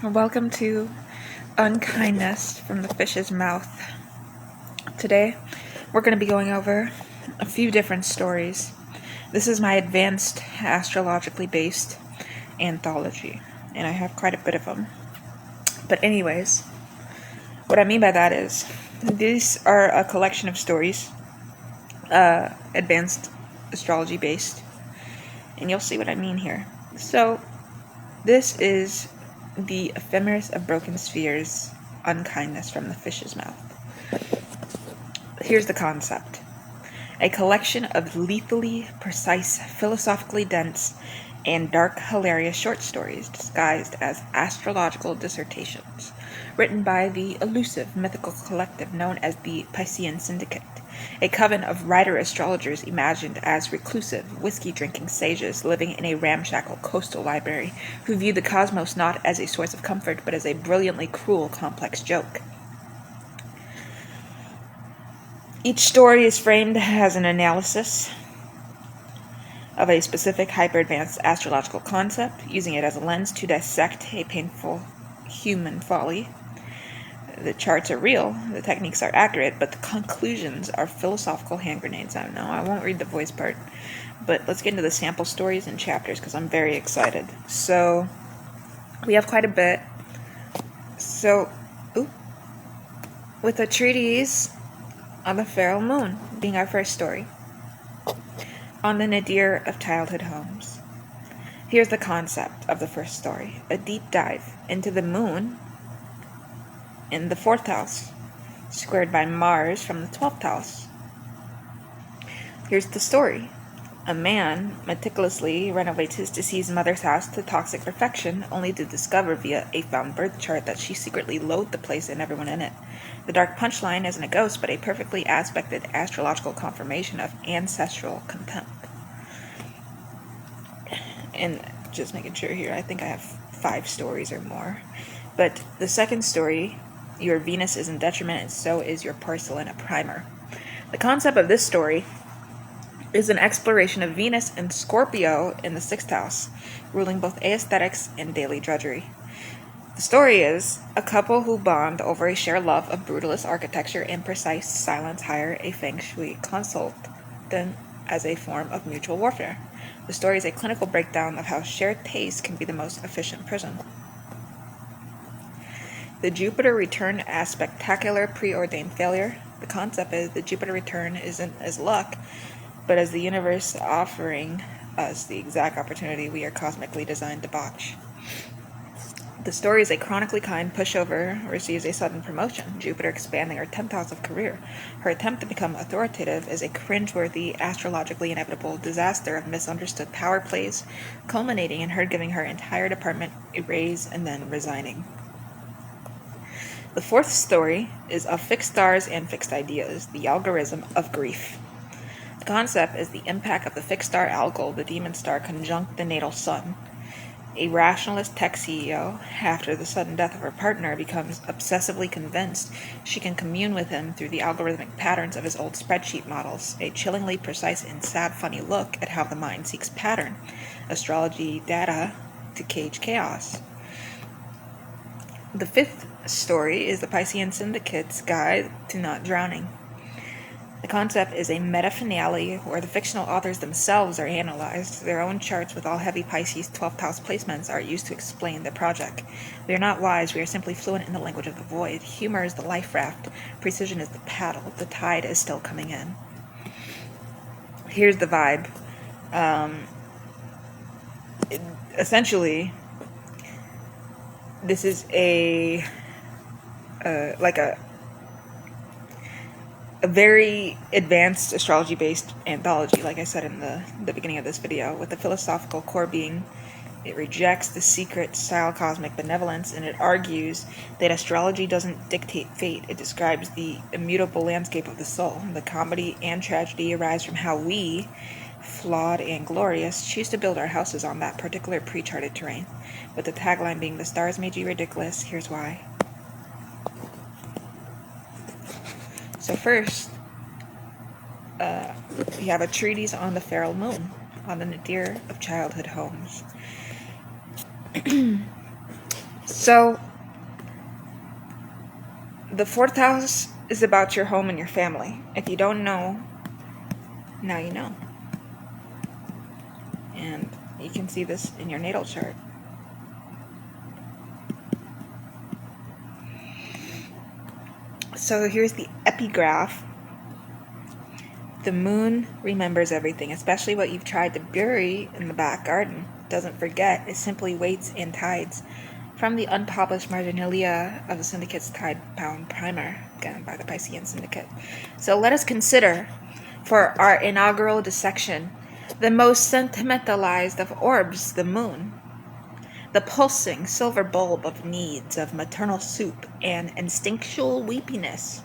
Welcome to Unkindness from the Fish's Mouth. Today, we're going to be going over a few different stories. This is my advanced, astrologically based anthology, and I have quite a bit of them. But anyways, what I mean by that is, these are a collection of stories, advanced astrology based, and you'll see what I mean here. So, this is the Ephemeris of Broken Spheres, Unkindness from the Fish's Mouth. Here's the concept. A collection of lethally precise, philosophically dense, and dark, hilarious short stories disguised as astrological dissertations, written by the elusive mythical collective known as the Piscean Syndicate, a coven of writer-astrologers imagined as reclusive, whiskey-drinking sages living in a ramshackle coastal library who view the cosmos not as a source of comfort but as a brilliantly cruel, complex joke. Each story is framed as an analysis of a specific hyper-advanced astrological concept, using it as a lens to dissect a painful human folly. The charts are real, the techniques are accurate, but the conclusions are philosophical hand grenades. I know I won't read the voice part, but let's get into the sample stories and chapters because I'm very excited. So, we have quite a bit. So, with a treatise on the feral moon being our first story. On the nadir of childhood homes. Here's the concept of the first story, a deep dive into the moon in the 4th house, squared by Mars from the 12th house. Here's the story. A man meticulously renovates his deceased mother's house to toxic perfection, only to discover via a found birth chart that she secretly loathed the place and everyone in it. The dark punchline isn't a ghost, but a perfectly aspected astrological confirmation of ancestral contempt. And just making sure here, I think I have 5 stories or more. But the second story, your Venus is in detriment and so is your porcelain, a primer. The concept of this story is an exploration of Venus and Scorpio in the 6th house, ruling both aesthetics and daily drudgery. The story is a couple who bond over a shared love of brutalist architecture and precise silence hire a feng shui consultant as a form of mutual warfare. The story is a clinical breakdown of how shared taste can be the most efficient prison. The Jupiter return as spectacular preordained failure. The concept is the Jupiter return isn't as luck, but as the universe offering us the exact opportunity we are cosmically designed to botch. The story is a chronically kind pushover receives a sudden promotion, Jupiter expanding her 10th house of career. Her attempt to become authoritative is a cringeworthy, astrologically inevitable disaster of misunderstood power plays, culminating in her giving her entire department a raise and then resigning. The 4th story is of fixed stars and fixed ideas, the algorithm of grief. The concept is the impact of the fixed star Algol, the demon star, conjunct the natal sun. A rationalist tech CEO, after the sudden death of her partner, becomes obsessively convinced she can commune with him through the algorithmic patterns of his old spreadsheet models, a chillingly precise and sad funny look at how the mind seeks pattern, astrology data, to cage chaos. The 5th story is the Piscean Syndicate's Guide to Not Drowning. The concept is a meta-finale where the fictional authors themselves are analyzed. Their own charts with all heavy Pisces 12th house placements are used to explain the project. We are not wise, we are simply fluent in the language of the void. Humor is the life raft, precision is the paddle, the tide is still coming in. Here's the vibe. Essentially, this is a very advanced astrology-based anthology, like I said in the beginning of this video, with the philosophical core being it rejects the secret style cosmic benevolence, and it argues that astrology doesn't dictate fate. It describes the immutable landscape of the soul. The comedy and tragedy arise from how we, flawed and glorious, choose to build our houses on that particular pre-charted terrain, with the tagline being, "The stars made you ridiculous, here's why." So first, we have a treatise on the feral moon, on the nadir of childhood homes. So, the 4th house is about your home and your family. If you don't know, now you know. And you can see this in your natal chart. So here's the epigraph. The moon remembers everything, especially what you've tried to bury in the back garden. Doesn't forget, it simply waits and tides. From the unpublished marginalia of the Syndicate's Tide-Bound Primer, again by the Piscean Syndicate. So let us consider, for our inaugural dissection, the most sentimentalized of orbs, the moon. The pulsing silver bulb of needs, of maternal soup and instinctual weepiness.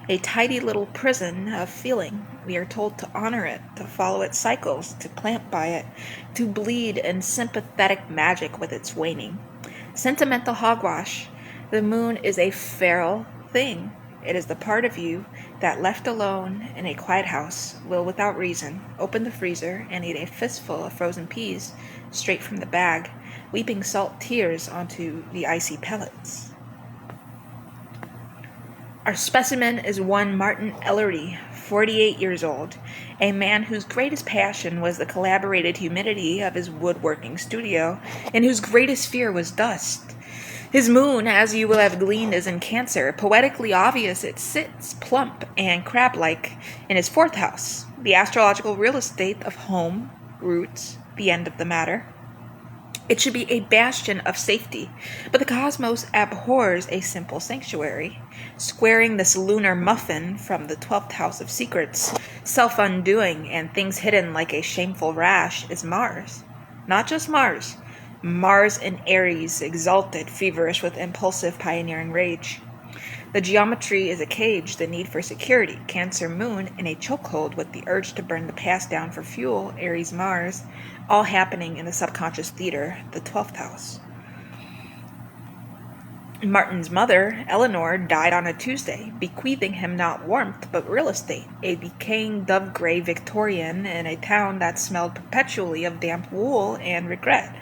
A tidy little prison of feeling. We are told to honor it, to follow its cycles, to plant by it, to bleed in sympathetic magic with its waning. Sentimental hogwash. The moon is a feral thing. It is the part of you that, left alone in a quiet house, will without reason open the freezer and eat a fistful of frozen peas straight from the bag, weeping salt tears onto the icy pellets. Our specimen is one Martin Ellery, 48 years old, a man whose greatest passion was the collaborated humidity of his woodworking studio, and whose greatest fear was dust. His moon, as you will have gleaned, is in Cancer. Poetically obvious, it sits plump and crab-like in his 4th house, the astrological real estate of home, roots, the end of the matter. It should be a bastion of safety, but the cosmos abhors a simple sanctuary. Squaring this lunar muffin from the 12th house of secrets, self-undoing and things hidden like a shameful rash, is Mars. Not just Mars. Mars in Aries, exalted, feverish with impulsive pioneering rage. The geometry is a cage, the need for security. Cancer moon in a chokehold with the urge to burn the past down for fuel, Aries Mars, all happening in the subconscious theater, the 12th house. Martin's mother, Eleanor, died on a Tuesday, bequeathing him not warmth but real estate, a decaying dove-gray Victorian in a town that smelled perpetually of damp wool and regret.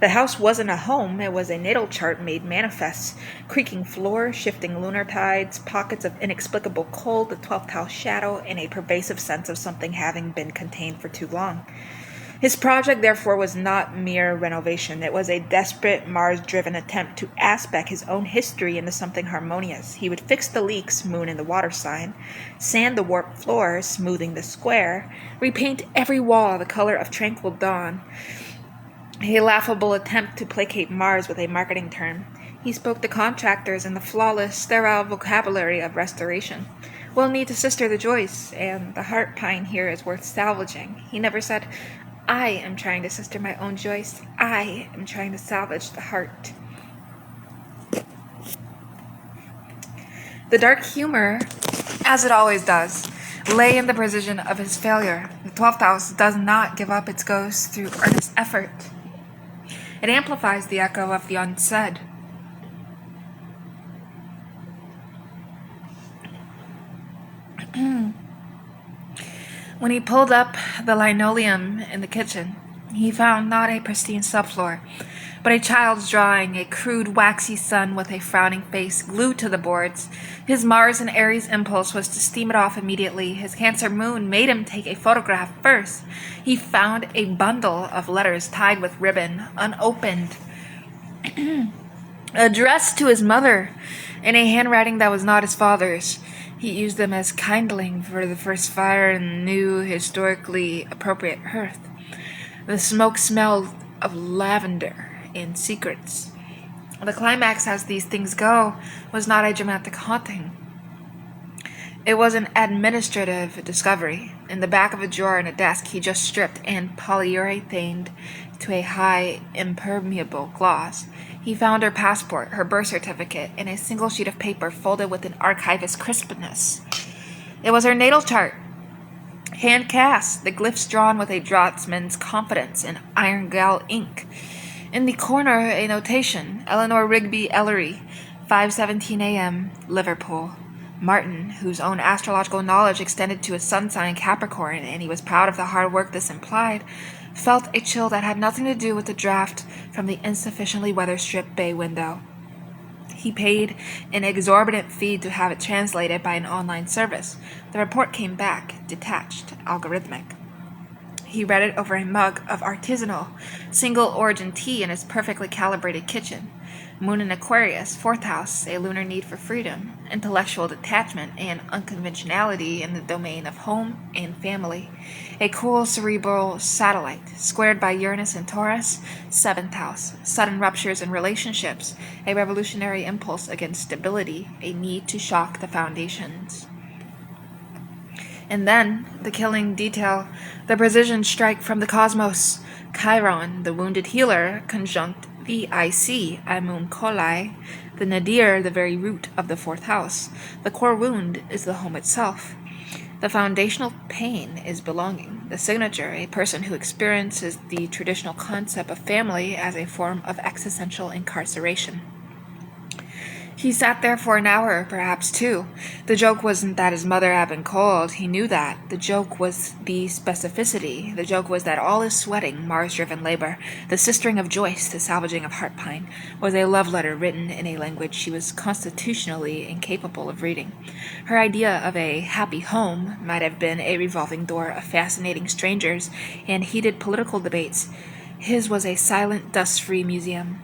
The house wasn't a home, it was a natal chart made manifest. Creaking floor, shifting lunar tides, pockets of inexplicable cold, the 12th house shadow, and a pervasive sense of something having been contained for too long. His project, therefore, was not mere renovation. It was a desperate, Mars-driven attempt to aspect his own history into something harmonious. He would fix the leaks, moon in the water sign, sand the warped floor, smoothing the square, repaint every wall the color of tranquil dawn. A laughable attempt to placate Mars with a marketing term. He spoke to contractors in the flawless, sterile vocabulary of restoration. We'll need to sister the joists, and the heart pine here is worth salvaging. He never said, I am trying to sister my own joists. I am trying to salvage the heart. The dark humor, as it always does, lay in the precision of his failure. The 12th house does not give up its ghost through earnest effort. It amplifies the echo of the unsaid. When he pulled up the linoleum in the kitchen, he found not a pristine subfloor, but a child's drawing, a crude, waxy sun with a frowning face glued to the boards. His Mars and Aries impulse was to steam it off immediately. His Cancer moon made him take a photograph first. He found a bundle of letters tied with ribbon, unopened, addressed to his mother, in a handwriting that was not his father's. He used them as kindling for the first fire in the new, historically appropriate hearth. The smoke smelled of lavender and secrets. The climax, as these things go, was not a dramatic haunting. It was an administrative discovery. In the back of a drawer in a desk he just stripped and polyurethaned to a high, impermeable gloss. He found her passport, her birth certificate, in a single sheet of paper folded with an archivist's crispness. It was her natal chart. Hand cast, the glyphs drawn with a draughtsman's confidence in iron gall ink. In the corner, a notation, Eleanor Rigby Ellery, 5:17 a.m., Liverpool. Martin, whose own astrological knowledge extended to his sun sign Capricorn, and he was proud of the hard work this implied, felt a chill that had nothing to do with the draft from the insufficiently weather-stripped bay window. He paid an exorbitant fee to have it translated by an online service. The report came back, detached, algorithmic. He read it over a mug of artisanal, single-origin tea in his perfectly calibrated kitchen. Moon in Aquarius, fourth house, a lunar need for freedom, intellectual detachment, and unconventionality in the domain of home and family. A cool cerebral satellite, squared by Uranus and Taurus, seventh house, sudden ruptures in relationships, a revolutionary impulse against stability, a need to shock the foundations. And then, the killing detail, the precision strike from the cosmos. Chiron, the wounded healer, conjunct the IC, Amun Kolai, the nadir, the very root of the fourth house. The core wound is the home itself. The foundational pain is belonging. The signature, a person who experiences the traditional concept of family as a form of existential incarceration. He sat there for an hour, perhaps two. The joke wasn't that his mother had been cold. He knew that. The joke was the specificity. The joke was that all his sweating, Mars-driven labor, the sistering of Joyce, the salvaging of Heartpine, was a love letter written in a language she was constitutionally incapable of reading. Her idea of a happy home might have been a revolving door of fascinating strangers and heated political debates. His was a silent, dust-free museum.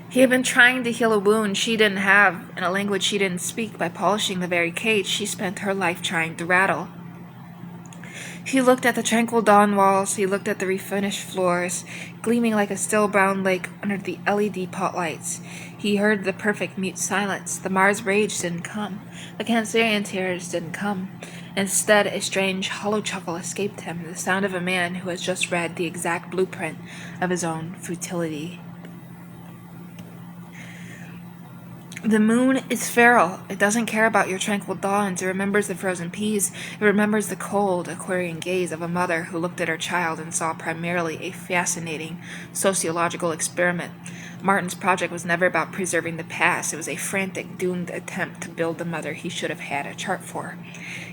He had been trying to heal a wound she didn't have in a language she didn't speak by polishing the very cage she spent her life trying to rattle. He looked at the tranquil dawn walls, he looked at the refinished floors, gleaming like a still brown lake under the LED pot lights. He heard the perfect mute silence. The Mars rage didn't come. The Cancerian tears didn't come. Instead, a strange, hollow chuckle escaped him, the sound of a man who has just read the exact blueprint of his own futility. The moon is feral. It doesn't care about your tranquil dawns. It remembers the frozen peas. It remembers the cold, Aquarian gaze of a mother who looked at her child and saw primarily a fascinating sociological experiment. Martin's project was never about preserving the past. It was a frantic, doomed attempt to build the mother he should have had a chart for.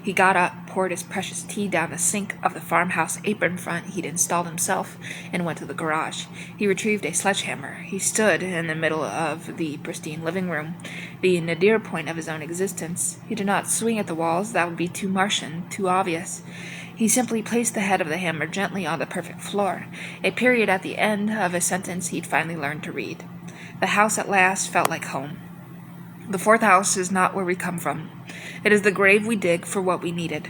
He got up, poured his precious tea down the sink of the farmhouse apron front he'd installed himself, and went to the garage. He retrieved a sledgehammer. He stood in the middle of the pristine living room, the nadir point of his own existence. He did not swing at the walls. That would be too Martian, too obvious. He simply placed the head of the hammer gently on the perfect floor, a period at the end of a sentence he'd finally learned to read. The house at last felt like home. The fourth house is not where we come from. It is the grave we dig for what we needed.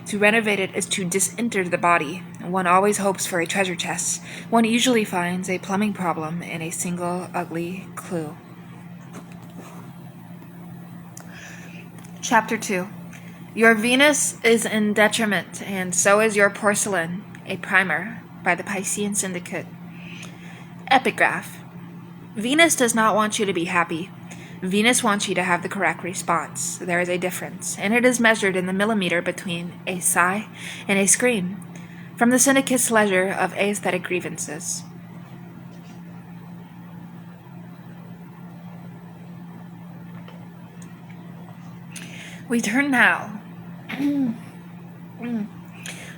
To renovate it is to disinter the body. One always hopes for a treasure chest. One usually finds a plumbing problem in a single ugly clue. Chapter 2. Your Venus is in detriment, and so is your porcelain, a primer, by the Piscean Syndicate. Epigraph. Venus does not want you to be happy. Venus wants you to have the correct response. There is a difference, and it is measured in the millimeter between a sigh and a scream. From the Syndicate's ledger of aesthetic grievances. We turn now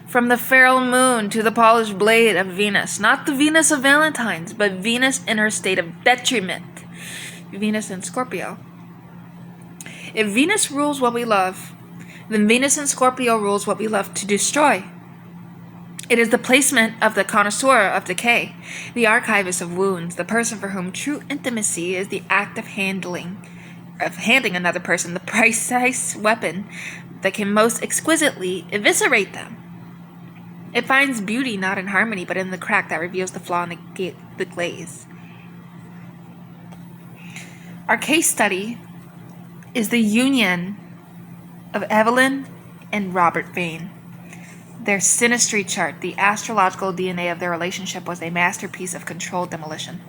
from the feral moon to the polished blade of Venus. Not the Venus of Valentine's, but Venus in her state of detriment. Venus in Scorpio. If Venus rules what we love, then Venus in Scorpio rules what we love to destroy. It is the placement of the connoisseur of decay, the archivist of wounds, the person for whom true intimacy is the act of handing another person the precise weapon that can most exquisitely eviscerate them. It finds beauty not in harmony, but in the crack that reveals the flaw in the glaze. Our case study is the union of Evelyn and Robert Vane. Their synastry chart, the astrological DNA of their relationship, was a masterpiece of controlled demolition.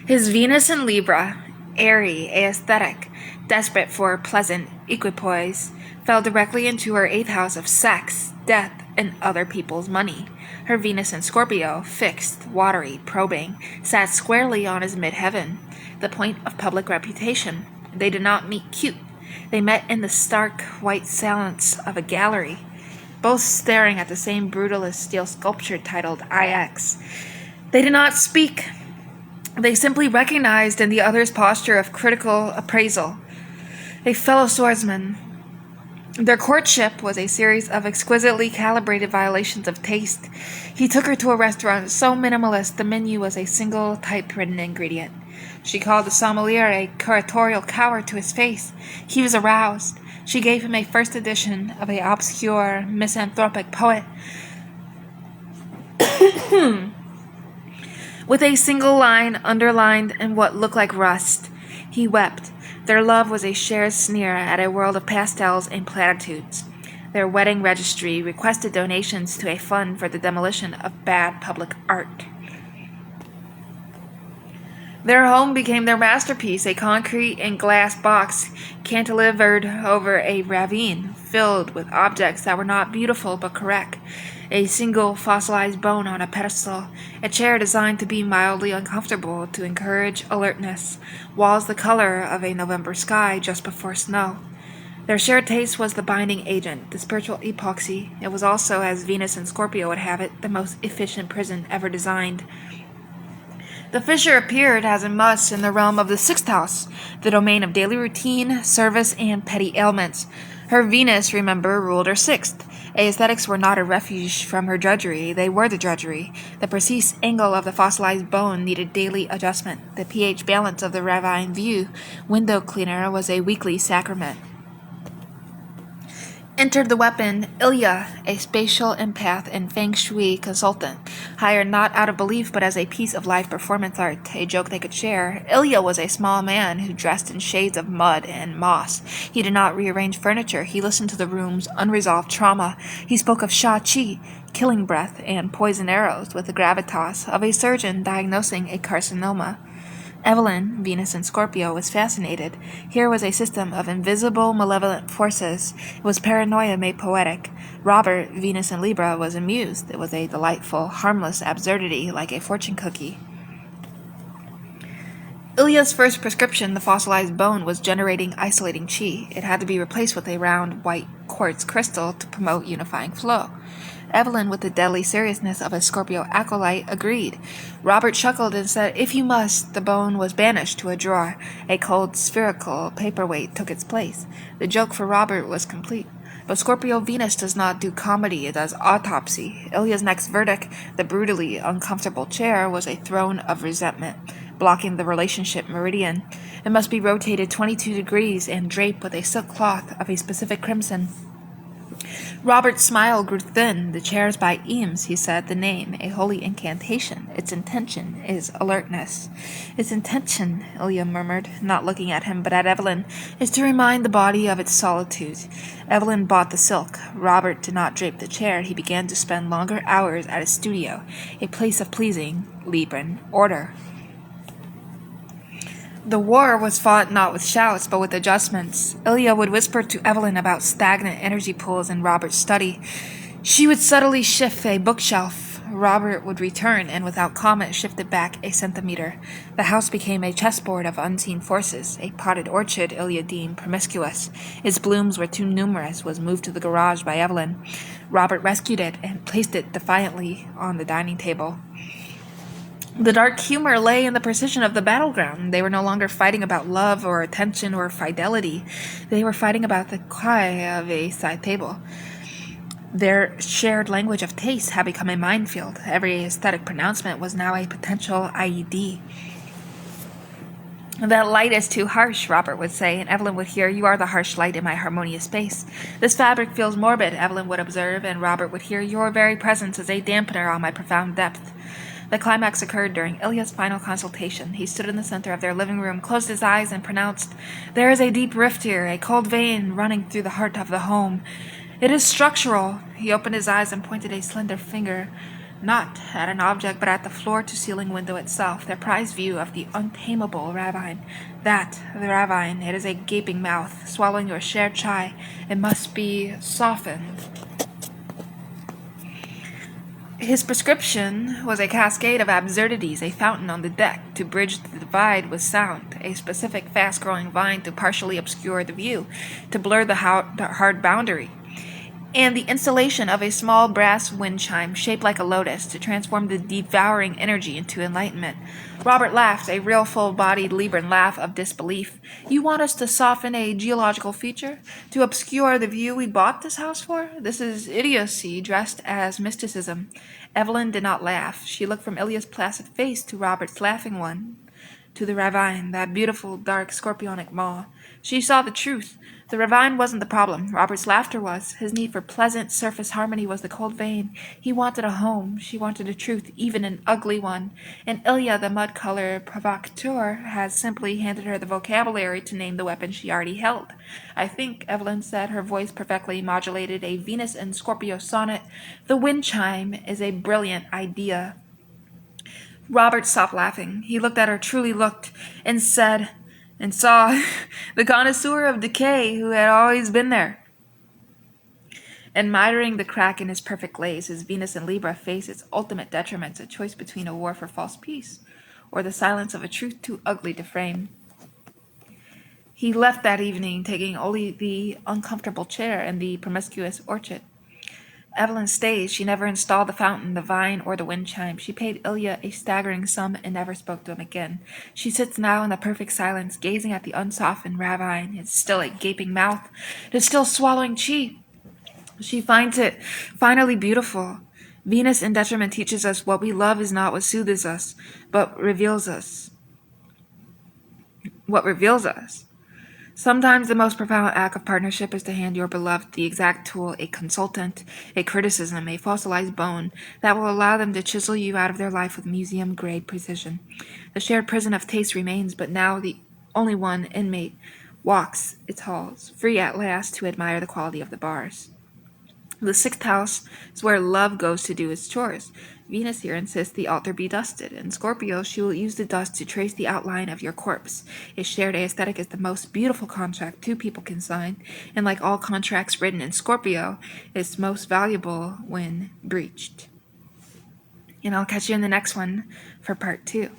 His Venus in Libra, airy, aesthetic, desperate for pleasant equipoise, fell directly into her 8th house of sex, death, and other people's money. Her Venus in Scorpio, fixed, watery, probing, sat squarely on his midheaven, the point of public reputation. They did not meet cute. They met in the stark, white silence of a gallery, both staring at the same brutalist steel sculpture titled IX. They did not speak. They simply recognized in the other's posture of critical appraisal a fellow swordsman. Their courtship was a series of exquisitely calibrated violations of taste. He took her to a restaurant so minimalist the menu was a single typewritten ingredient. She called the sommelier a curatorial coward to his face. He was aroused. She gave him a first edition of an obscure misanthropic poet with a single line underlined in what looked like rust. He wept. Their love was a shared sneer at a world of pastels and platitudes. Their wedding registry requested donations to a fund for the demolition of bad public art. Their home became their masterpiece, a concrete and glass box cantilevered over a ravine filled with objects that were not beautiful but correct. A single fossilized bone on a pedestal, a chair designed to be mildly uncomfortable to encourage alertness, walls the color of a November sky just before snow. Their shared taste was the binding agent, the spiritual epoxy. It was also, as Venus and Scorpio would have it, the most efficient prison ever designed. The fissure appeared, as it must, in the realm of the sixth house, the domain of daily routine, service, and petty ailments. Her Venus, remember, ruled her sixth. Aesthetics were not a refuge from her drudgery, they were the drudgery. The precise angle of the fossilized bone needed daily adjustment. The pH balance of the ravine view window cleaner was a weekly sacrament. Entered the weapon, Ilya, a spatial empath and feng shui consultant, hired not out of belief but as a piece of live performance art, a joke they could share. Ilya was a small man who dressed in shades of mud and moss. He did not rearrange furniture. He listened to the room's unresolved trauma. He spoke of Sha-Chi, killing breath, and poison arrows with the gravitas of a surgeon diagnosing a carcinoma. Evelyn, Venus and Scorpio, was fascinated. Here was a system of invisible, malevolent forces. It was paranoia made poetic. Robert, Venus and Libra, was amused. It was a delightful, harmless absurdity like a fortune cookie. Ilya's first prescription, the fossilized bone, was generating isolating chi. It had to be replaced with a round, white quartz crystal to promote unifying flow. Evelyn, with the deadly seriousness of a Scorpio acolyte, agreed. Robert chuckled and said, "If you must," the bone was banished to a drawer. A cold, spherical paperweight took its place. The joke for Robert was complete. But Scorpio Venus does not do comedy, it does autopsy. Ilya's next verdict, the brutally uncomfortable chair, was a throne of resentment, blocking the relationship meridian. It must be rotated 22 degrees and draped with a silk cloth of a specific crimson. Robert's smile grew thin. "The chair's by Eames," he said, "the name, a holy incantation. Its intention is alertness." "Its intention," Ilya murmured, not looking at him but at Evelyn, "is to remind the body of its solitude." Evelyn bought the silk. Robert did not drape the chair. He began to spend longer hours at his studio, a place of pleasing Libran order. The war was fought not with shouts, but with adjustments. Ilya would whisper to Evelyn about stagnant energy pools in Robert's study. She would subtly shift a bookshelf. Robert would return, and without comment shift it back a centimeter. The house became a chessboard of unseen forces. A potted orchard Ilya deemed promiscuous. Its blooms were too numerous, was moved to the garage by Evelyn. Robert rescued it and placed it defiantly on the dining table. The dark humor lay in the precision of the battleground. They were no longer fighting about love or attention or fidelity. They were fighting about the quiet of a side table. Their shared language of taste had become a minefield. Every aesthetic pronouncement was now a potential IED. "That light is too harsh," Robert would say, and Evelyn would hear, "You are the harsh light in my harmonious space." "This fabric feels morbid," Evelyn would observe, and Robert would hear, "Your very presence is a dampener on my profound depth." The climax occurred during Ilya's final consultation. He stood in the center of their living room, closed his eyes, and pronounced, "There is a deep rift here, a cold vein running through the heart of the home. It is structural." He opened his eyes and pointed a slender finger, not at an object, but at the floor-to-ceiling window itself, their prized view of the untamable ravine. "That, the ravine, it is a gaping mouth, swallowing your shared chai. It must be softened." His prescription was a cascade of absurdities, a fountain on the deck to bridge the divide with sound, a specific fast-growing vine to partially obscure the view, to blur the hard boundary. and the installation of a small brass wind chime shaped like a lotus to transform the devouring energy into enlightenment. Robert laughed, a real full-bodied Libran laugh of disbelief. You want us to soften a geological feature? To obscure the view we bought this house for? This is idiocy dressed as mysticism. Evelyn did not laugh. She looked from Ilya's placid face to Robert's laughing one, to the ravine, that beautiful, dark, scorpionic maw. She saw the truth. The ravine wasn't the problem. Robert's laughter was. His need for pleasant surface harmony was the cold vein. He wanted a home. She wanted a truth, even an ugly one. And Ilya, the mud-color provocateur, had simply handed her the vocabulary to name the weapon she already held. I think, Evelyn said, her voice perfectly modulated a Venus and Scorpio sonnet, the wind chime is a brilliant idea. Robert stopped laughing. He looked at her, truly looked, and said, and saw the connoisseur of decay who had always been there. Admiring the crack in his perfect glaze, his Venus and Libra face its ultimate detriments, a choice between a war for false peace or the silence of a truth too ugly to frame. He left that evening, taking only the uncomfortable chair and the promiscuous orchid. Evelyn stayed. She never installed the fountain, the vine, or the wind chime. She paid Ilya a staggering sum and never spoke to him again. She sits now in the perfect silence, gazing at the unsoftened ravine. It's still a gaping mouth. It's still swallowing chi. She finds it finally beautiful. Venus in detriment teaches us what we love is not what soothes us, but reveals us. What reveals us. Sometimes the most profound act of partnership is to hand your beloved the exact tool, a consultant, a criticism, a fossilized bone that will allow them to chisel you out of their life with museum-grade precision. The shared prison of taste remains, but now the only one inmate walks its halls, free at last to admire the quality of the bars. The sixth house is where love goes to do its chores. Venus here insists the altar be dusted. In Scorpio, she will use the dust to trace the outline of your corpse. A shared aesthetic is the most beautiful contract two people can sign, and like all contracts written in Scorpio, it's most valuable when breached. And I'll catch you in the next one for part 2.